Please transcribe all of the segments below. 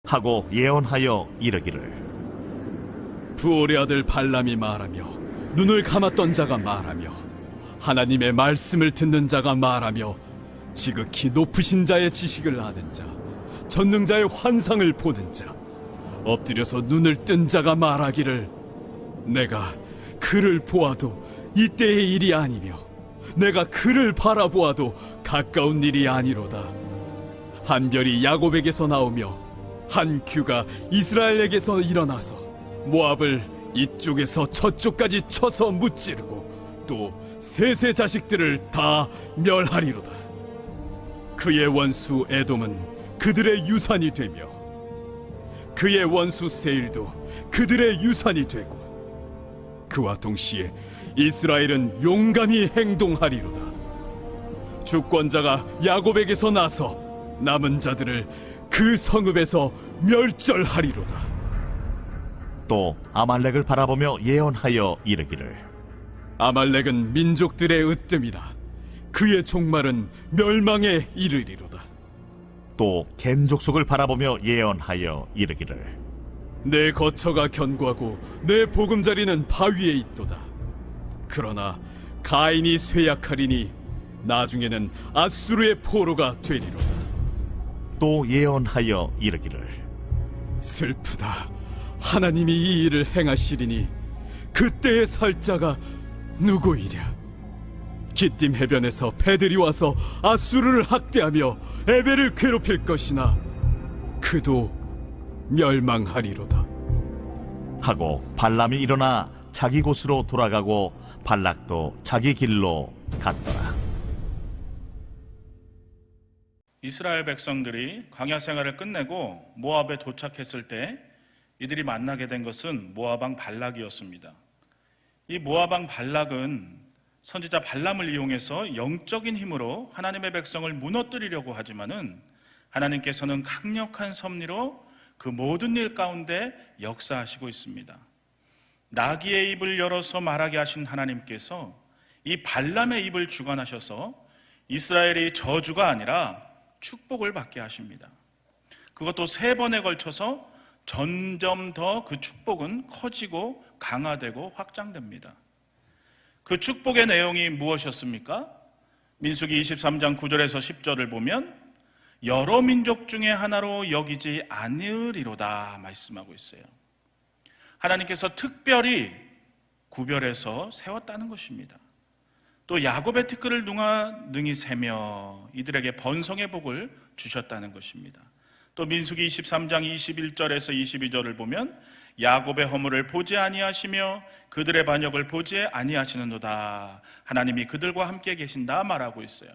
하고 예언하여 이르기를 부올의 아들 발람이 말하며 눈을 감았던 자가 말하며 하나님의 말씀을 듣는 자가 말하며 지극히 높으신 자의 지식을 아는 자 전능자의 환상을 보는 자 엎드려서 눈을 뜬 자가 말하기를 내가 그를 보아도 이때의 일이 아니며 내가 그를 바라보아도 가까운 일이 아니로다. 한 별이 야곱에게서 나오며 한 규가 이스라엘에게서 일어나서 모압을 이쪽에서 저쪽까지 쳐서 무찌르고 또 셋의 자식들을 다 멸하리로다. 그의 원수 에돔은 그들의 유산이 되며 그의 원수 세일도 그들의 유산이 되고 그와 동시에 이스라엘은 용감히 행동하리로다. 주권자가 야곱에게서 나서 남은 자들을 그 성읍에서 멸절하리로다. 또 아말렉을 바라보며 예언하여 이르기를 아말렉은 민족들의 으뜸이라 그의 종말은 멸망에 이르리로다. 또 겐 족속을 바라보며 예언하여 이르기를 내 거처가 견고하고 내 보금자리는 바위에 있도다. 그러나 가인이 쇠약하리니 나중에는 아수르의 포로가 되리로다. 또 예언하여 이르기를 슬프다. 하나님이 이 일을 행하시리니 그때의 살자가 누구이랴. 기띔 해변에서 배들이 와서 아수르를 학대하며 에벨을 괴롭힐 것이나 그도 멸망하리로다. 하고 발람이 일어나 자기 곳으로 돌아가고 발락도 자기 길로 갔더라. 이스라엘 백성들이 광야 생활을 끝내고 모압에 도착했을 때 이들이 만나게 된 것은 모압 왕 발락이었습니다. 이 모압 왕 발락은 선지자 발람을 이용해서 영적인 힘으로 하나님의 백성을 무너뜨리려고 하지만은 하나님께서는 강력한 섭리로 그 모든 일 가운데 역사하시고 있습니다. 나귀의 입을 열어서 말하게 하신 하나님께서 이 발람의 입을 주관하셔서 이스라엘이 저주가 아니라 축복을 받게 하십니다. 그것도 3번에 걸쳐서 점점 더 그 축복은 커지고 강화되고 확장됩니다. 그 축복의 내용이 무엇이었습니까? 민수기 23장 9절에서 10절을 보면 여러 민족 중에 하나로 여기지 않으리로다 말씀하고 있어요. 하나님께서 특별히 구별해서 세웠다는 것입니다. 또 야곱의 티끌을 능히 세며 이들에게 번성의 복을 주셨다는 것입니다. 또 민수기 23장 21절에서 22절을 보면 야곱의 허물을 보지 아니하시며 그들의 반역을 보지 아니하시는도다. 하나님이 그들과 함께 계신다 말하고 있어요.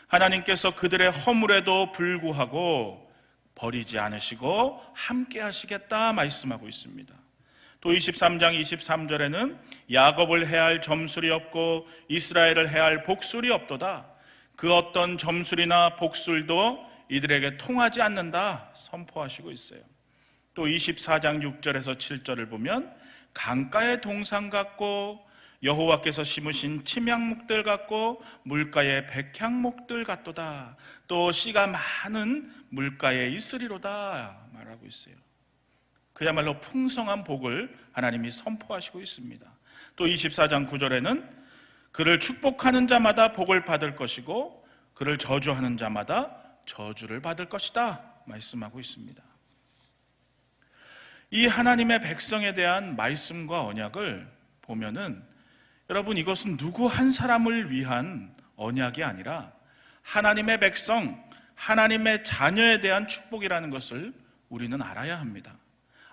하나님께서 그들의 허물에도 불구하고 버리지 않으시고 함께 하시겠다 말씀하고 있습니다. 또 23장 23절에는 야곱을 해할 점술이 없고 이스라엘을 해할 복술이 없도다. 그 어떤 점술이나 복술도 이들에게 통하지 않는다 선포하시고 있어요. 또 24장 6절에서 7절을 보면 강가의 동산 같고 여호와께서 심으신 침향목들 같고 물가의 백향목들 같도다. 또 씨가 많은 물가에 있으리로다 말하고 있어요. 그야말로 풍성한 복을 하나님이 선포하시고 있습니다. 또 24장 9절에는 그를 축복하는 자마다 복을 받을 것이고 그를 저주하는 자마다 저주를 받을 것이다 말씀하고 있습니다. 이 하나님의 백성에 대한 말씀과 언약을 보면은 여러분 이것은 누구 한 사람을 위한 언약이 아니라 하나님의 백성, 하나님의 자녀에 대한 축복이라는 것을 우리는 알아야 합니다.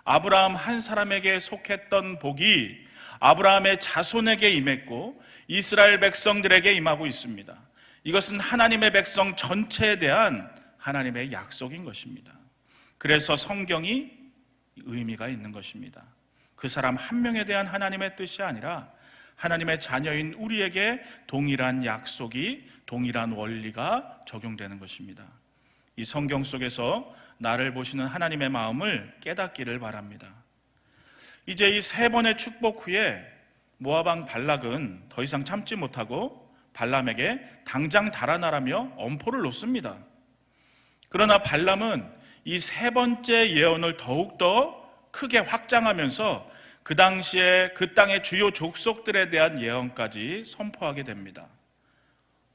아브라함 한 사람에게 속했던 복이 아브라함의 자손에게 임했고 이스라엘 백성들에게 임하고 있습니다. 이것은 하나님의 백성 전체에 대한 하나님의 약속인 것입니다. 그래서 성경이 의미가 있는 것입니다. 그 사람 한 명에 대한 하나님의 뜻이 아니라 하나님의 자녀인 우리에게 동일한 약속이, 동일한 원리가 적용되는 것입니다. 이 성경 속에서 나를 보시는 하나님의 마음을 깨닫기를 바랍니다. 이제 이 3번의 축복 후에 모압 왕 발락은 더 이상 참지 못하고 발람에게 당장 달아나라며 엄포를 놓습니다. 그러나 발람은 이 세 번째 예언을 더욱더 크게 확장하면서 그 당시에 그 땅의 주요 족속들에 대한 예언까지 선포하게 됩니다.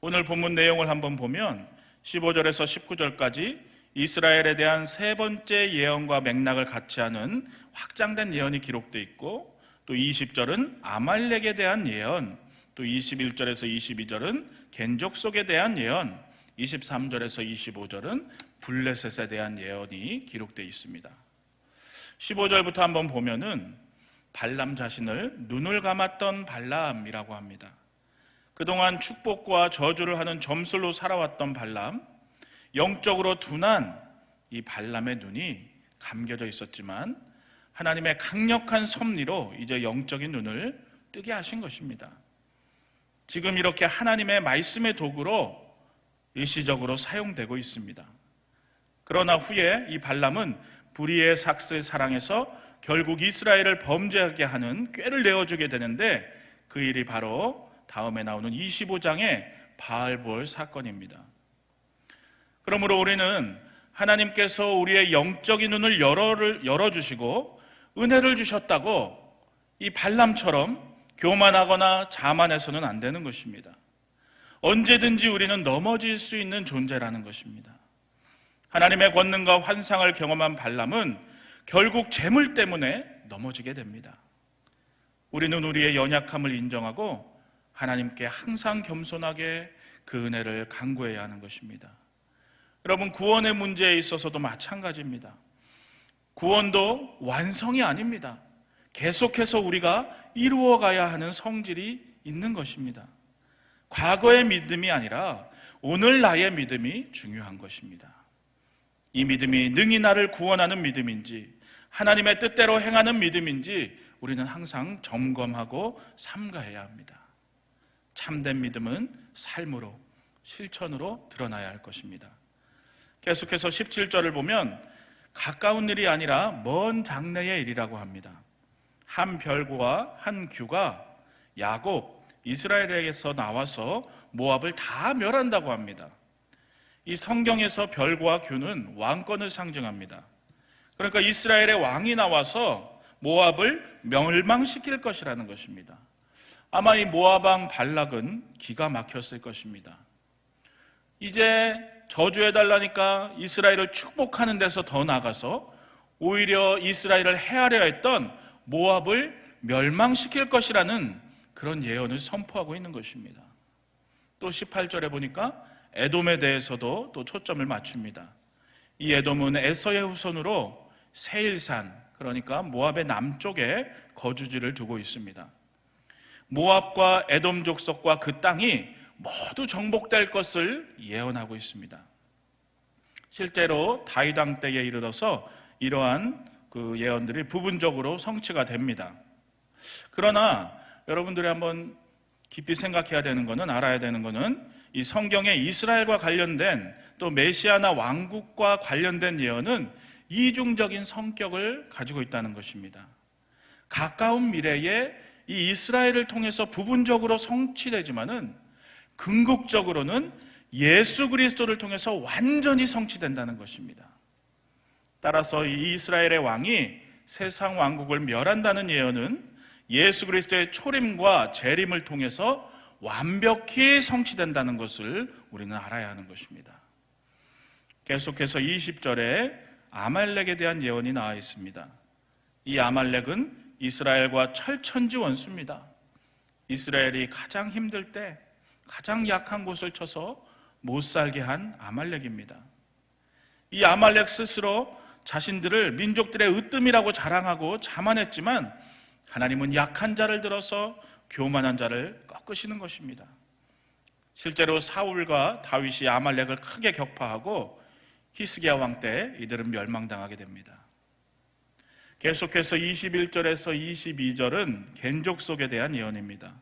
오늘 본문 내용을 한번 보면 15절에서 19절까지 이스라엘에 대한 세 번째 예언과 맥락을 같이 하는 확장된 예언이 기록되어 있고, 또 20절은 아말렉에 대한 예언, 또 21절에서 22절은 겐족속에 대한 예언, 23절에서 25절은 블레셋에 대한 예언이 기록되어 있습니다. 15절부터 한번 보면은 발람 자신을 눈을 감았던 발람이라고 합니다. 그동안 축복과 저주를 하는 점술로 살아왔던 발람, 영적으로 둔한 이 발람의 눈이 감겨져 있었지만 하나님의 강력한 섭리로 이제 영적인 눈을 뜨게 하신 것입니다. 지금 이렇게 하나님의 말씀의 도구로 일시적으로 사용되고 있습니다. 그러나 후에 이 발람은 불의의 삭스의 사랑에서 결국 이스라엘을 범죄하게 하는 꾀를 내어주게 되는데, 그 일이 바로 다음에 나오는 25장의 바알볼 사건입니다. 그러므로 우리는 하나님께서 우리의 영적인 눈을 열어주시고 은혜를 주셨다고 이 발람처럼 교만하거나 자만해서는 안 되는 것입니다. 언제든지 우리는 넘어질 수 있는 존재라는 것입니다. 하나님의 권능과 환상을 경험한 발람은 결국 재물 때문에 넘어지게 됩니다. 우리는 우리의 연약함을 인정하고 하나님께 항상 겸손하게 그 은혜를 간구해야 하는 것입니다. 여러분, 구원의 문제에 있어서도 마찬가지입니다. 구원도 완성이 아닙니다. 계속해서 우리가 이루어가야 하는 성질이 있는 것입니다. 과거의 믿음이 아니라 오늘 나의 믿음이 중요한 것입니다. 이 믿음이 능히 나를 구원하는 믿음인지 하나님의 뜻대로 행하는 믿음인지 우리는 항상 점검하고 삼가해야 합니다. 참된 믿음은 삶으로, 실천으로 드러나야 할 것입니다. 계속해서 17절을 보면 가까운 일이 아니라 먼 장래의 일이라고 합니다. 한 별과 한 규가 야곱, 이스라엘에게서 나와서 모압을 다 멸한다고 합니다. 이 성경에서 별과 규는 왕권을 상징합니다. 그러니까 이스라엘의 왕이 나와서 모압을 멸망시킬 것이라는 것입니다. 아마 이 모압 왕 발락은 기가 막혔을 것입니다. 이제 저주해달라니까 이스라엘을 축복하는 데서 더 나가서 오히려 이스라엘을 해하려 했던 모압을 멸망시킬 것이라는 그런 예언을 선포하고 있는 것입니다. 또 18절에 보니까 에돔에 대해서도 또 초점을 맞춥니다. 이 에돔은 에서의 후손으로 세일산, 그러니까 모압의 남쪽에 거주지를 두고 있습니다. 모압과 에돔 족속과 그 땅이 모두 정복될 것을 예언하고 있습니다. 실제로 다윗 왕 때에 이르러서 이러한 그 예언들이 부분적으로 성취가 됩니다. 그러나 여러분들이 한번 깊이 생각해야 되는 것은, 알아야 되는 것은 이 성경에 이스라엘과 관련된 또 메시아나 왕국과 관련된 예언은 이중적인 성격을 가지고 있다는 것입니다. 가까운 미래에 이 이스라엘을 통해서 부분적으로 성취되지만은 궁극적으로는 예수 그리스도를 통해서 완전히 성취된다는 것입니다. 따라서 이 이스라엘의 왕이 세상 왕국을 멸한다는 예언은 예수 그리스도의 초림과 재림을 통해서 완벽히 성취된다는 것을 우리는 알아야 하는 것입니다. 계속해서 20절에 아말렉에 대한 예언이 나와 있습니다. 이 아말렉은 이스라엘과 철천지 원수입니다. 이스라엘이 가장 힘들 때 가장 약한 곳을 쳐서 못 살게 한 아말렉입니다. 이 아말렉 스스로 자신들을 민족들의 으뜸이라고 자랑하고 자만했지만 하나님은 약한 자를 들어서 교만한 자를 꺾으시는 것입니다. 실제로 사울과 다윗이 아말렉을 크게 격파하고 히스기야 왕 때 이들은 멸망당하게 됩니다. 계속해서 21절에서 22절은 겐족속에 대한 예언입니다.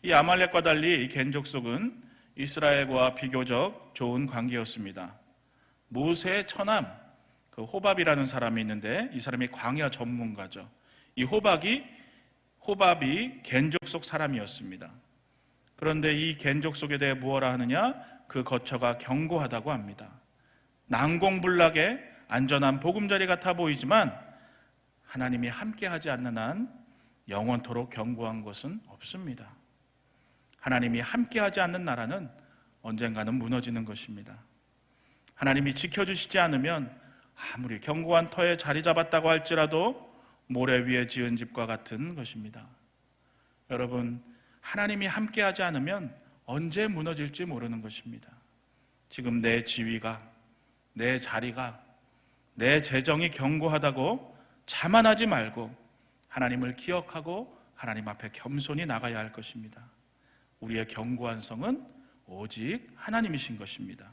이 아말렉과 달리 이 겐족속은 이스라엘과 비교적 좋은 관계였습니다. 모세의 처남 그 호밥이라는 사람이 있는데 이 사람이 광야 전문가죠. 이 호밥이 겐족속 사람이었습니다. 그런데 이 겐족속에 대해 무엇라 하느냐? 그 거처가 견고하다고 합니다. 난공불락의 안전한 보금자리 같아 보이지만 하나님이 함께하지 않는 한 영원토록 견고한 것은 없습니다. 하나님이 함께하지 않는 나라는 언젠가는 무너지는 것입니다. 하나님이 지켜주시지 않으면 아무리 견고한 터에 자리 잡았다고 할지라도 모래 위에 지은 집과 같은 것입니다. 여러분, 하나님이 함께하지 않으면 언제 무너질지 모르는 것입니다. 지금 내 지위가, 내 자리가, 내 재정이 견고하다고 자만하지 말고 하나님을 기억하고 하나님 앞에 겸손히 나가야 할 것입니다. 우리의 견고한 성은 오직 하나님이신 것입니다.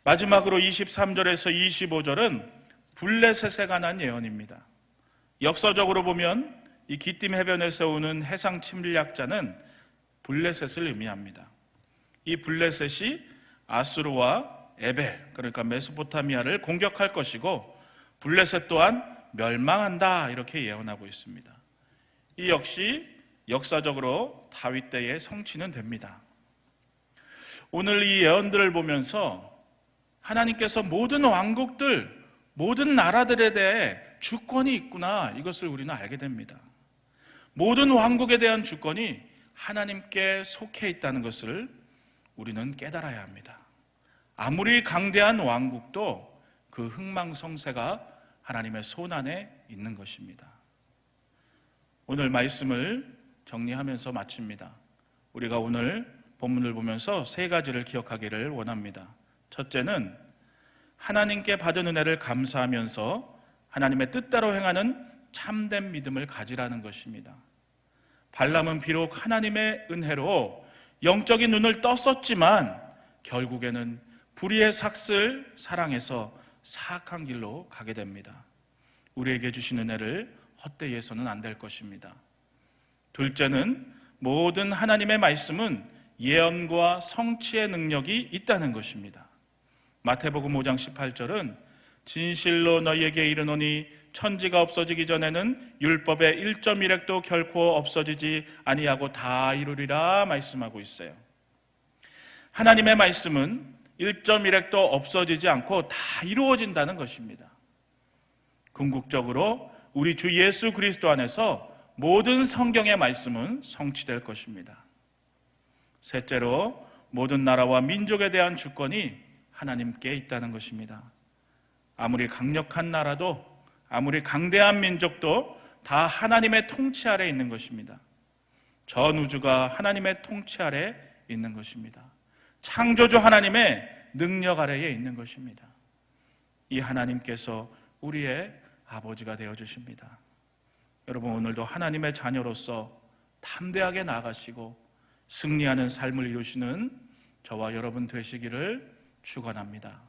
마지막으로 23절에서 25절은 블레셋에 관한 예언입니다. 역사적으로 보면 이 기띔 해변에서 오는 해상 침략자는 블레셋을 의미합니다. 이 블레셋이 아수르와 에벨, 그러니까 메소포타미아를 공격할 것이고 블레셋 또한 멸망한다, 이렇게 예언하고 있습니다. 이 역시 역사적으로 다윗 때의 성취는 됩니다. 오늘 이 예언들을 보면서 하나님께서 모든 왕국들, 모든 나라들에 대해 주권이 있구나, 이것을 우리는 알게 됩니다. 모든 왕국에 대한 주권이 하나님께 속해 있다는 것을 우리는 깨달아야 합니다. 아무리 강대한 왕국도 그 흥망성쇠가 하나님의 손 안에 있는 것입니다. 오늘 말씀을 정리하면서 마칩니다. 우리가 오늘 본문을 보면서 세 가지를 기억하기를 원합니다. 첫째는 하나님께 받은 은혜를 감사하면서 하나님의 뜻대로 행하는 참된 믿음을 가지라는 것입니다. 발람은 비록 하나님의 은혜로 영적인 눈을 떴었지만 결국에는 불의의 삭슬 사랑해서 사악한 길로 가게 됩니다. 우리에게 주신 은혜를 헛되이 해서는 안 될 것입니다. 둘째는 모든 하나님의 말씀은 예언과 성취의 능력이 있다는 것입니다. 마태복음 5장 18절은 진실로 너희에게 이르노니 천지가 없어지기 전에는 율법의 1.1획도 결코 없어지지 아니하고 다 이루리라 말씀하고 있어요. 하나님의 말씀은 1.1획도 없어지지 않고 다 이루어진다는 것입니다. 궁극적으로 우리 주 예수 그리스도 안에서 모든 성경의 말씀은 성취될 것입니다. 셋째로 모든 나라와 민족에 대한 주권이 하나님께 있다는 것입니다. 아무리 강력한 나라도 아무리 강대한 민족도 다 하나님의 통치 아래 있는 것입니다. 전 우주가 하나님의 통치 아래 있는 것입니다. 창조주 하나님의 능력 아래에 있는 것입니다. 이 하나님께서 우리의 아버지가 되어주십니다. 여러분, 오늘도 하나님의 자녀로서 담대하게 나아가시고 승리하는 삶을 이루시는 저와 여러분 되시기를 축원합니다.